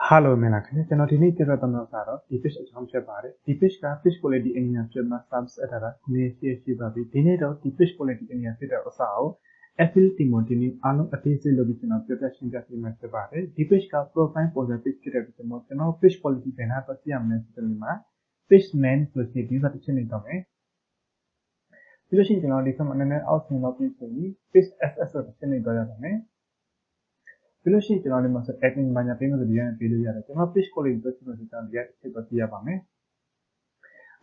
Hello, Melanie. Can I need to get on Sara? The fish at home Shabari. The fish car fish quality in your Jama Sams at a near Shibabi. Dinero, the fish quality in your Fida Osao. Ethel Timotini, Alo Atisi Lobition of Protection Jasmine Shabari. The fish car profile for the fish kid at the Motional fish quality can have a Siam Nesselima. Fish man plus the view at the Chinny Dome. Fishing can only come on an outside of the fish as a Chinny Dome. Fellowship generally must acting by a famous failure. Cannot fish quality to get it was the Abame.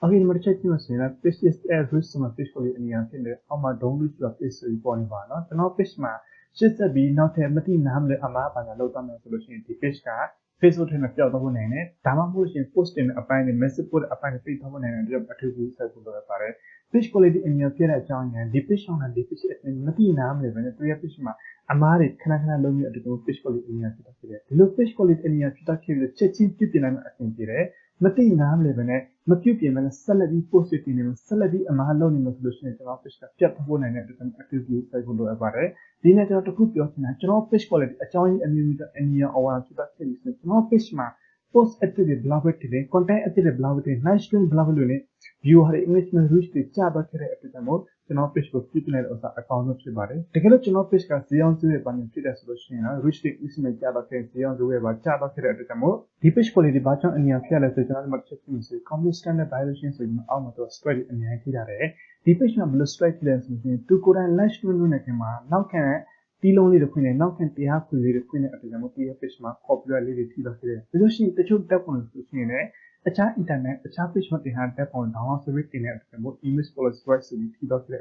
Again, Merchant must say that fish is a wisdom of fish quality in the Yakin, Oma don't lose your fish reporting Vana, and no fish ma. She's a bee not a Mati Namle Amap and a Lotan solution the fish car, fish would have felt over name, Tamamush in posting a pine in Messipur upon a feet of an and job attributes as well as fish quality in your kid at John and the fish on and the fish in Mati Namle when a three fish ma. Amari Kanaka Lomi at the fish quality in your Kitaki. The low fish quality in your Kitaki, the Chechi Pipinan at Tintire, Mati Namlevene, Macupian and a salary posted in a salary Amaloni solution of fish kept one and active use I would do a barre. The nature to cook your natural fish quality, a joint and unit and near our Kitaki, no fish ma. Post at the Blavet today, contain at the Blavet, nice twin Blavelune. You are Englishman reached the Chabak at the mode. Channel fish was keeping it as a account of Shibari. The Kelo Channel fish can see on to a bunny as Roshina, which the Englishman Chabak can see on the way by Chabak at the mode. The fish quality button and your careless regional market music, common standard violations in Almato straight and Yankee. The fish number straight lens between two Korean lash to Lunakema, now can deal only the queen and now can be half the queen at the Motia fish mark popularly the tea of the Roshi, the two deponents between a chat internet, a chat fish what they had that on down so we can have more image policy rights to be tea of the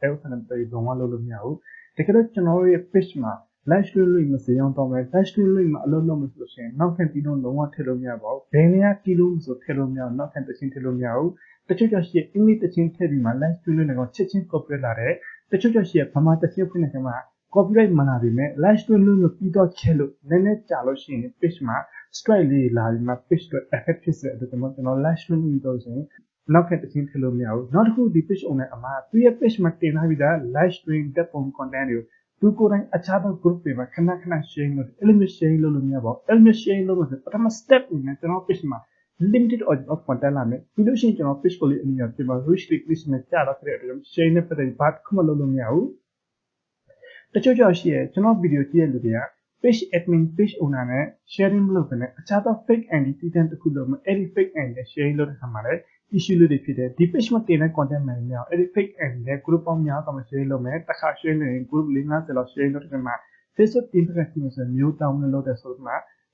else and they don't want to know. The Canary fish mark, lash to Louis Massillon Thomas, lash to Louis Alone Machine, now can be don't know what telomia about. Dania kilums or telomia, not can the chin telomia. The church of she only the chin telomia, lash to Luna or chichin copulare. The church of she Pamata Chipinakama. Copyright Manavime, Lash to Lulu Pido Cello, Nene Chaloshin, Fishma, Strily Lalma, Fish to effect his at the Montano, Lash to Lulu, knock at the St. Helomia, not who the fish owner Ama, 3 fish Martina Vida, Lash to Depon Condano, 2 Koran, a chapel group with a Kanakana Shane of Elmis Shane Lulumia, Elmis Shane Lulus, but I'm a step in National Fishma, limited of Pontalame, Pilushin of fish quality in your table, which the Christmas child of Shane for the part Kumalumia. The church of share, channel video here, fish admin fish owner, sharing logan, a chat of fake and defeated the Kudum, every fake and sharing load hammer, issue defeated, the fish maintainer content manual, every fake and the group of Mia from a sharing load, Takashin and group Lina, the sharing load hammer, face of interacting and new download as well,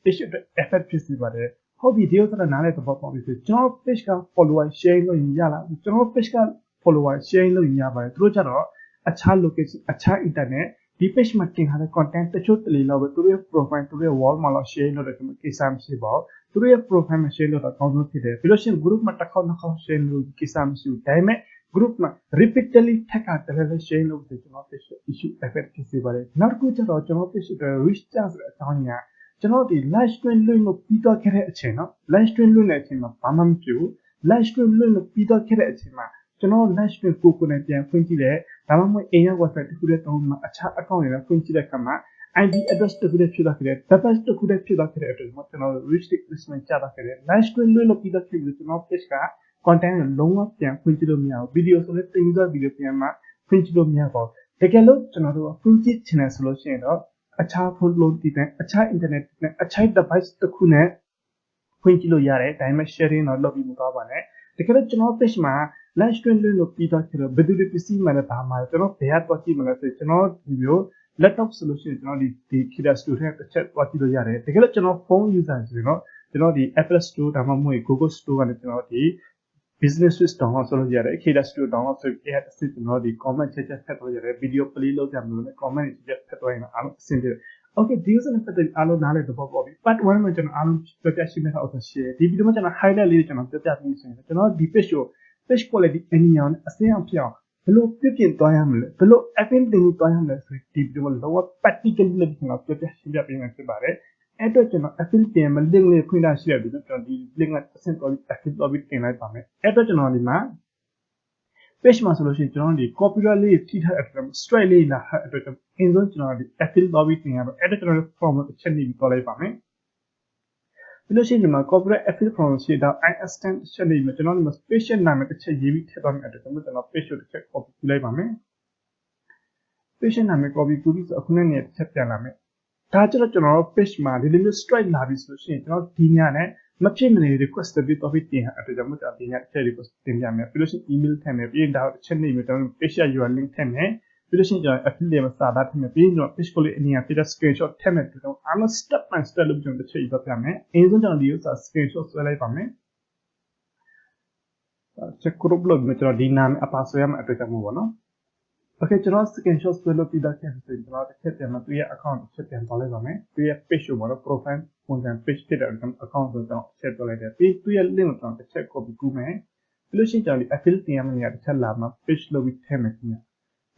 fish effect festival. How videos are analyzed about the channel fish can follow sharing in Yala, the channel fish can follow sharing in Yaba, through a child location, a child internet. The page marking has a content the truth love to a profile to a wall mala share or kisam shiba to a profile share or account today. Fellowship group matakon share kisam shu time group repeatedly take out the share of the issue effect kisibare. Not good at all, Jonofish rich chance at Tanya. Janoti, lash twin loom of Peter Kerachena, lash twin lunatima, Pamam Pew, lash twin loom of Peter Kerachima. Channel lash twin coconut and quinty there. Tamamo Aya was at the Kudet on a chat account in a quinty kama, and the address to Kudet Chudakret, the first to Kudet Chudakret, Montano, restrict this man Chadakret, lash twin loom of Peter Kibutinov Pesca, contain a long of Pian Quintilomia, videos of the things of video Piama, Quintilomia. Take a look to another quinty channel solution, a child phone load a child internet, a child device to Kune, Quintilo Yare, time sharing or lobby Mutavane. The correction of Peshma, Lash to look Peter Killer, Bedu to see Manatama, they had what he managed review, laptop solution, the kiddas to have the chat what you yare. The correction of phone users, the Apple Store, Tamamui, Google Store, and the business system also yare, kiddas to download, so they had to sit the comment chat video, Palilo, comment chat, okay, these are the allo knowledge of Bobby, but one much an alum protection of the share. The video much a higher religion of the Japanese, cannot be fish quality any on a same pure. Below 15 diameter, below everything diameter, the lower practical living of the Japanese bare. At a channel, a film team, a little queen share with the ling at percent of it in a pame. At a channel, fish solution generally popularly treated from Australia in the generally affil lobby editorial from the Chenny Pame. ပြီးလို့ရှိရင်ဒီမှာ corporate affiliate from ရှိတော့ I extend ချက်လေးမှာကျွန်တော်ဒီမှာ page နာမည်တစ်ချက်ရေးပြီးထည့်သွားမယ်အတွက်ကျွန်တော် page တစ်ချက် copy ပြုလိုက်ပါမယ် page နာမည် copy ပြုပြီးဆိုအခုနဲ့တစ်ချက်ပြန်လာမယ်ဒါကျတော့ကျွန်တော်တို့ page မှာဒီလိုမျိုး strike လာပြီဆိုရှင်ကျွန်တော်ဒီညနဲ့မဖြစ်မနေ request ပြီး topic တင်ဟာအတွက်ကြောင့်မို့ကျွန်တော်ဒီညတစ်ချက် request တင်ပြမယ်ပြီးလို့ရှိရင် email ထည့်မယ်ပြီးရင်ဒါတစ်ချက်နေပြီးကျွန်တော် page URL link ထည့်မယ်ပြီးလို့ရှိရင်ကျွန်တော် affiliate မှာစာသားထည့်မယ်ပြီးရင်ကျွန်တော် page ကိုလေးအနည်းငယ်ပြတဲ့ screenshot ထည့်မယ်ပြီးတော့အားလုံး step by step လို့ကျွန်တော်တစ်ချက်ရေးပြမယ်အရင်ဆုံးကျွန်တော်ဒီဥစ္စာ screenshot ဆွဲလိုက်ပါမယ်ချက် group လို့ကျွန်တော်ဒီနာမည်အပါဆွဲရမယ့်အတွက်ကြောင့်မို့ပါနော် Okay ကျွန်တော် screenshot ဆွဲလို့ပြီးတော့ခဲ့ဆိုရင်ကျွန်တော်တစ်ချက်ပြန်မှသူ့ရဲ့ account တစ်ချက်ပြန်ပေါ်လိုက်ပါမယ်သူ့ရဲ့ page ကိုပေါ့နော် profile ပုံစံ page ဖြစ်တဲ့ account ဆိုတော့ချက်ပေါ်လိုက်တယ်ပြီးသူ့ရဲ့ link ကိုကျွန်တော်တစ်ချက် copy ကူးမယ်ပြီးလို့ရှိရင်ကျွန်တော်ဒီ affiliate တင်ရမယ့်နေရာတစ်ချက်လာမှာ page လို့ပြီးထည့်မယ်ခင်ဗျ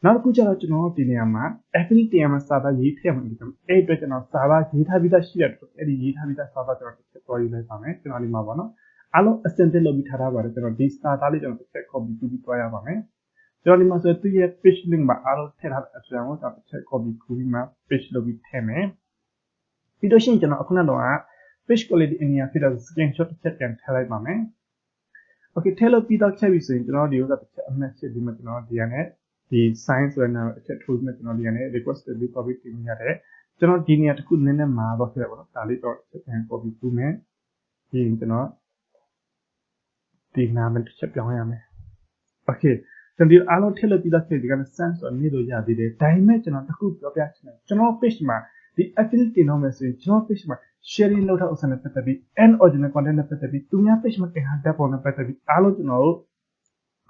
နောက်တစ်ခုကျတော့ကျွန်တော်ဒီနေရာမှာ affiliate တင်ရမယ့်စာသားရေးထည့်မယ်ဒီအဲ့အတွက်ကျွန်တော်စာသားရေးထားပြီးသားရှိတဲ့အတွက်အဲ့ဒီရေးထားပြီးသားစာသားကျွန်တော်တစ်ချက်ပေါ်ယူလိုက်ပါမယ်ကျွန်တော်ဒီမှာပေါ့နော်အားလုံးအစင်တက်လုပ်ပြီးထားတာပါတယ်ကျွန်တော်ဒီစာသားလေးကျွန်တော်တစ်ချက် copy ကူးပြီးသွားရပါမယ်ကျွန်တော်ဒီမှာဆိုသူ့ရဲ့ page link မှာအားလုံးထည့်ထားတဲ့အကြောင်းကိုကျွန်တော်တစ်ချက် copy ကူးပြီးမှ page လုပ်ပြီးထည့်မယ်ပြီးတော့ရှင်းကျွန်တော်အခုနကတော့ page quality အနည်းဖြစ်တဲ့ screenshot တစ်ချက်ပြန်ထည့်လိုက်ပါမယ် Okay ထည့်လို့ပြီးတော့ချက်ပြီဆိုရင်ကျွန်တော်ဒီဥစ္စာတစ်ချက်အမှတ်ချက်ဒီမှာကျွန်တော်ဒီရနဲ့ဒီ sign ဆိုတဲ့နာမည်အချက်ထိုးပြီးကျွန်တော်ဒီရနဲ့ request ပြီး topic တင်ရတယ်ကျွန်တော်ဒီနေရာတစ်ခုနည်းနည်းမှာတော့ဖြစ်တယ်ပေါ့နော်ဒါလေးတော့ချက်ပြန် copy ကူးမယ်ပြီးရင်ကျွန်တော်ဒီနာမည်တစ်ချက်ပြောင်းရမယ် Okayကျွန်တော်အားလုံးထည့်လို့ပြီးတော့ဒီကနေ့ sense ဆိုနေလို့ရသေးတယ်ဒါပေမဲ့ကျွန်တော်တစ်ခုပြောပြချင်တယ်ကျွန်တော် page မှာဒီ affiliate တင်တော့မယ်ဆိုရင်ကျွန်တော် page မှာ sharing လုပ်ထားဥစ္စာနဲ့ပတ်သက်ပြီး and original content နဲ့ပတ်သက်ပြီးသူများ page မှာတင်ထားတဲ့ပုံနဲ့ပတ်သက်ပြီးအားလုံးကျွန်တော်တို့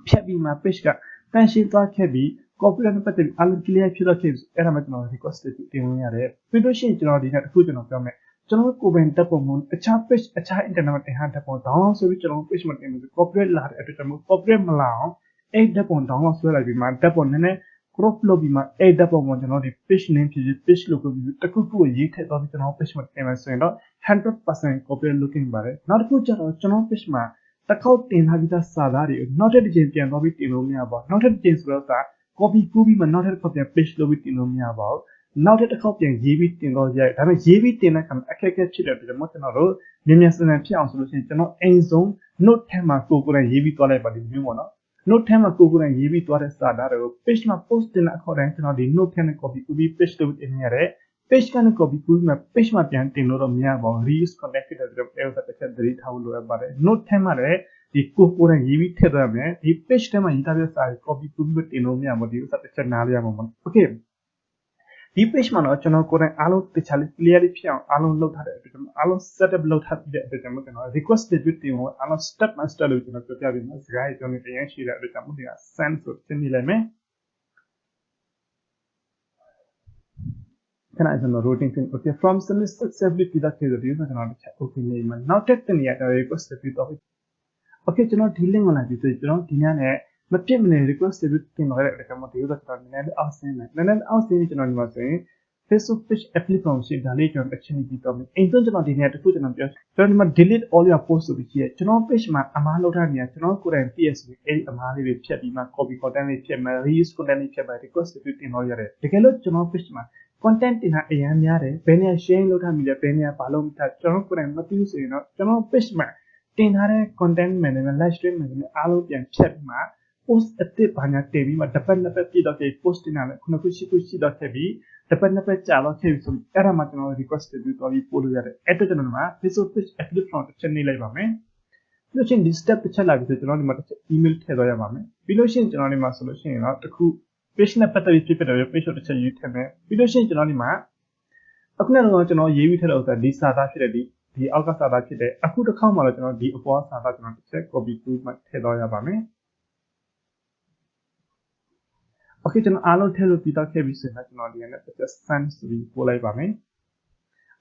ဖြတ်ပြီးမှ page ကတန်ရှင်းသွားခဲ့ပြီး copyright နဲ့ပတ်သက်ပြီးအားလုံး clear ဖြစ်တော့ခဲ့ပြီအဲ့ဒါမှကျွန်တော် request တင်လို့ရတယ်ပြီးလို့ရှိရင်ကျွန်တော်ဒီနေ့တစ်ခုကျွန်တော်ပြောမယ်ကျွန်တော်ကိုယ်ပိုင်တက်ပုံမအခြား page အခြား internet မှာတင်ထားတဲ့ပုံ download ဆိုပြီးကျွန်တော် page မှာတင်လို့ copyright လာတဲ့အတွက်ကျွန်တော် copyright မလာအောင်အဲ့ဓာတ်ပုံ download ဆွဲလိုက်ပြီးမှဓာတ်ပုံနည်းနည်း crop လုပ်ပြီးမှအဲ့ဓာတ်ပုံကိုကျွန်တော်ဒီ page name ဖြစ်ဖြစ် page logo ဖြစ်ဖြစ်တစ်ခုခုရေးထည့်တော့ကျွန်တော် page မှာတင်မယ်ဆိုရင်တော့ 100% copyright looking ပါတယ်နောက်တစ်ခုကျတော့ကျွန်တော် page မှာတစ်ခေါက်တင်ထားပြီးသားစာသားတွေကိုနောက်ထပ်တစ်ချိန်ပြန်သွားပြီးတင်လို့မရပါဘူးနောက်ထပ်တစ်ချိန်ဆိုတော့ copy ကူးပြီးမှနောက်ထပ်တစ်ခေါက်ပြန် page လုပ်ပြီးတင်လို့မရပါဘူးနောက်တစ်ခေါက်ပြန်ရေးပြီးတင်တော့ရတယ်ဒါပေမဲ့ရေးပြီးတင်တဲ့အခါမှာအခက်အခဲဖြစ်တဲ့အတွက်ကျွန်တော်တို့မြန်မြန်ဆန်ဆန်ဖြစ်အောင်ဆိုလို့ရှိရင်ကျွန်တော်အိမ်ဆုံး note ထဲမှာကိုယ်ရေးပြီးသွားလိုက်ပါလိမ့်မျိုးပေါ့နော်note ထဲမှာကိုယ်ရေးပြီးသွားတဲ့စာသားတွေကို page မှာ post တင်တဲ့အခေါက်တိုင်းကျွန်တော်ဒီ note ထဲနဲ့ copy ကူးပြီး page လုပ်တင်ရတယ် page ကနေ copy ကူးပြီးမှ page မှာပြန်တင်လို့တော့မရပါဘူး reuse content ဖြစ်တဲ့အတွက်အဲ့ဒါတစ်ချက်သတိထားဖို့လိုအပ်ပါတယ် note ထဲမှာလည်းဒီကိုယ်ရေးပြီးထည့်ထားမယ်ဒီ page ထဲမှာရေးထားတဲ့စာတွေ copy ကူးပြီးတင်လို့မရဘူးဒီဥစ္စာတစ်ချက်နားလည်ရမှာပေါ့ okay ဒီ page မှာတော့ကျွန်တော်ကိုယ်တိုင်အားလုံးတခြားလေး clear လေးဖြစ်အောင်အားလုံးလုပ်ထားတဲ့အတွက်ကျွန်တော်အားလုံး setup လုပ်ထားပြီးတဲ့အတွက်ကျွန်တော် request တွေတင်ဖို့အားလုံး step by step လို့ကျွန်တော်ပြောပြပေးမယ်စကားကျွန်တော်တရားရှိတဲ့အတွက်ကျွန်တော်ဒီက send ဆိုတင်နေလိုက်မယ်ခဏကျွန်တော် routing ပြင် okay from semester successfully ပြီးတော့ကျွန်တော်ဒီကျွန်တော်တစ်ချက် okay နေမှာနောက်တက်တဲ့နေရာ request ပြီးတော့ okay ကျွန်တော်ဒီ link ကိုလာပြီးဆိုကျွန်တော်ဒီညနဲ့မပြည့်မနေ request တွေတင်လာတဲ့အတွက်ကျွန်တော်ဒီဥစ္စာကျွန်တော်နည်းနည်းအောက်ဆင်းမယ်နည်းနည်းအောက်ဆင်းပြီးကျွန်တော်ဒီမှာဆိုရင် Facebook page application ရှိဒါလေးကျွန်တော်တစ်ချက်ပြီးတော့မယ်အိမ်ဆုံးကျွန်တော်ဒီနေ့တစ်ခုကျွန်တော်ပြောကျွန်တော်ဒီမှာ delete all your posts ဆိုပြီးရှိရကျွန်တော် page မှာအမားလောက်ထားနေရကျွန်တော်ကိုယ်တိုင် PS ပြီးအဲ့ဒီအမားလေးတွေဖြတ်ပြီးမှ copy content လေးဖြတ်မယ် reuse content လေးဖြတ်မယ် request တွေတင်လို့ရတယ်တကယ်လို့ကျွန်တော် page မှာ content တင်တာအများများတယ်ဘယ်နေရာ share လုပ်ထားမိလဲဘယ်နေရာဘာလို့မထားကျွန်တော်ကိုယ်တိုင်မသိဘူးဆိုရင်တော့ကျွန်တော် page မှာတင်ထားတဲ့ content management live stream management အားလုံးပြန်ဖြတ်ပြီးမှ post အသစ်ဘာညာတင်ပြီးမှတစ်ပတ်နှစ်ပတ်ပြည့်တော့ခဲ့ post တင်တာလည်းခုနကရှိတော့ခဲ့ပြီးတစ်ပတ်နှစ်ပတ်ကြာတော့ခဲ့ပြီဆိုအဲ့ဒါမှကျွန်တော် request တွေတော့ပြီးပို့လို့ရတယ်အဲ့တော့ကျွန်တော်က Facebook page affiliate from တစ်ချက်နေလိုက်ပါမယ်ပြီးလို့ရှိရင်ဒီ step တစ်ချက်လာပြီဆိုကျွန်တော်ဒီမှာတစ်ချက် email ထည့်သွားရပါမယ်ပြီးလို့ရှိရင်ကျွန်တော်ဒီမှာဆိုလို့ရှိရင်တော့တစ်ခု page နဲ့ပတ်သက်ပြီးဖြစ်တဲ့ page ကိုတစ်ချက်ရေးထည့်မယ်ပြီးလို့ရှိရင်ကျွန်တော်ဒီမှာအခုနောက်တော့ကျွန်တော်ရေးပြီးထည့်တဲ့ဥစ္စာဒီစာသားဖြစ်တဲ့ဒီအောက်ကစာသားဖြစ်တဲ့အခုတစ်ခေါက်မှတော့ကျွန်တော်ဒီအပေါ်စာသားကျွန်တော်တစ်ချက် copy ပြီးမှထည့်သွားရပါမယ်Okay ကျွန်တော်အားလုံးထည့်လို့ပြီးတော့ခဲ့ပြီဆိုရင်ကျွန်တော်ဒီကနေတစ်ချက် send ဆိုပြီးပို့လိုက်ပါမယ်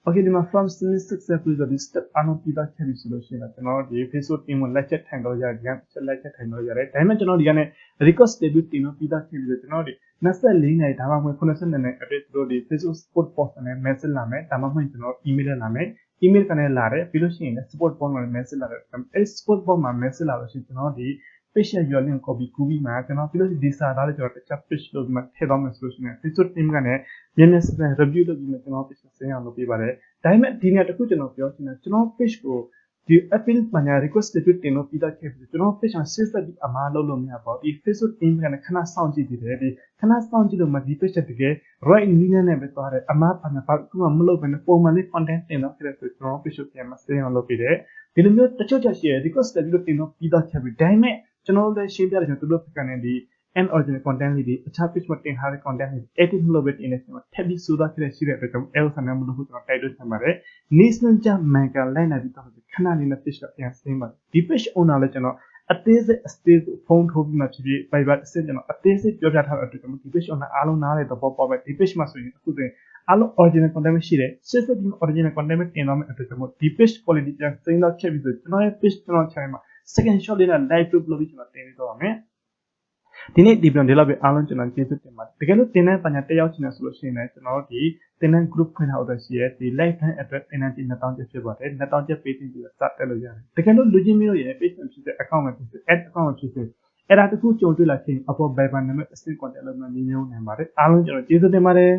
Okay ဒီမှာ from semester successful ဆိုဒီ step အားလုံးပြီးတော့ခဲ့ပြီဆိုလို့ရှိရင်ကျွန်တော်ဒီ Facebook team ကိုလက်ချက်ထိုင်တော့ရတယ်ဒီကချက်လက်ချက်ထိုင်တော့ရတယ်ဒါပေမဲ့ကျွန်တော်ဒီကနေ request တွေတင်လို့ပြီးတော့ခဲ့ပြီဆိုကျွန်တော်ဒီ24နိုင်ဒါမှမဟုတ်82နိုင် update တို့ဒီ Facebook support post နဲ့ message လာမယ်ဒါမှမဟုတ်ကျွန်တော် email နဲ့လာမယ် email ကနေလာတယ်ပြီးလို့ရှိရင် support post နဲ့ message လာတယ်အဲဒီ support post မှာ message လာလို့ရှိရင်ကျွန်တော်ဒီ page ရဲ့ URL ကို copy ကူးပြီးမှကျွန်တော်ပြီးလို့ဒီစာသားလေးကျွန်တော်တခြား page လို့ဒီမှာထည့်သွားမယ်ဆိုလို့ရှိရင် Facebook team ကလည်းမြန်မြန်ဆန်ဆန် review လုပ်ပြီးမှကျွန်တော် page ကို send အောင်လုပ်ပေးပါတယ်ဒါပေမဲ့ဒီနေ့တခုကျွန်တော်ပြောချင်တယ်ကျွန်တော် page ကိုဒီ appeal မှာ request တွေတင်လို့ပြီးတော့ခဲ့ပြီကျွန်တော် page မှာ share ဆက်ပြီးအမှားလုပ်လို့မရပါဘူးဒီ Facebook team ကလည်းခဏစောင့်ကြည့်နေတယ်ဒီခဏစောင့်ကြည့်လို့မှဒီ page တကယ် right နည်းနဲ့ပဲသွားတယ်အမှားပါဘာမှမလုပ်ဘဲနဲ့ပုံမှန်လေး content တင်တော့ခဲ့တယ်ဆိုကျွန်တော် page ကိုပြန်မ send အောင်လုပ်ပေးတယ်ဒီလိုမျိုးတချို့ချက်ရှိရ request တွေပြီးတော့တင်တော့ပြီးတော့ခဲ့ပြီဒါပေမဲ့ကျွန်တော်လည်းရှင်းပြတယ်ကျွန်တော်တို့ကနေဒီ and original content လေးတွေအခြား page မှာတင်ထားတဲ့ content တွေ edit လုပ်ပြီးတင်နေတယ်ထပ်ပြီးစိုးသားခဲ့ရှိတဲ့အတွက်ကြောင့် error ဆန်နေမလို့ကျွန်တော်တိုက်တွန်းချင်ပါတယ် national jam manka လိုက်နေပြီးတော့ခဏလေးနဲ့ page ကပြန်ဆင်းပါတယ်ဒီ page owner လည်းကျွန်တော်အသေးစိတ်အသေးဖုန်းထိုးပြီးမှဖြစ်ဖြစ် Viber အစစ်ကျွန်တော်အသေးစိတ်ပြောပြထားတဲ့အတွက်ကျွန်တော်ဒီ page owner အားလုံးနားလေတော့ပေါ့ပဲဒီ page မှာဆိုရင်အခုဆိုရင်အားလုံး original content ရှိတယ်စစ်စစ်ပြီး original content တင်တော့မယ့်အတွက်ကျွန်တော်ဒီ page quality ပြန်စိမ့်တော့ချက်ပြီးဆိုကျွန်တော်ရဲ့ page ကျွန်တော် channel မှာ second shot လေးနဲ့ live group လုပ်ပြီးကျွန်တော်တင်ပြီးတော့ပါမယ်ဒီနေ့ဒီပြန်ဒီလောက်ပဲအားလုံးကျွန်တော်ကျေးဇူးတင်ပါတယ်တကယ်လို့တင်တဲ့ပညာတက်ရောက်ချင်တယ်ဆိုလို့ရှိရင်လည်းကျွန်တော်တို့ဒီတင်တဲ့ group ဖွင့်ထားလို့ရှိရဲဒီ live time address တင်တဲ့2000ကျပ်ဖြစ်ပါတယ်2000ကျပ်ပေးတင်ပြီးတော့စတက်လို့ရတယ်တကယ်လို့လူချင်းမျိုးရဲ့ page မှာဖြစ်တဲ့ account မှာဖြစ်တဲ့ ad account မှာဖြစ်တဲ့အဲ့ဒါတခုကြုံတွေ့လာချင်းအပေါ် Viber နံပါတ်အစစ် contact လုပ်မှမြင်မြင်နိုင်ပါတယ်အားလုံးကျွန်တော်ကျေးဇူးတင်ပါတယ်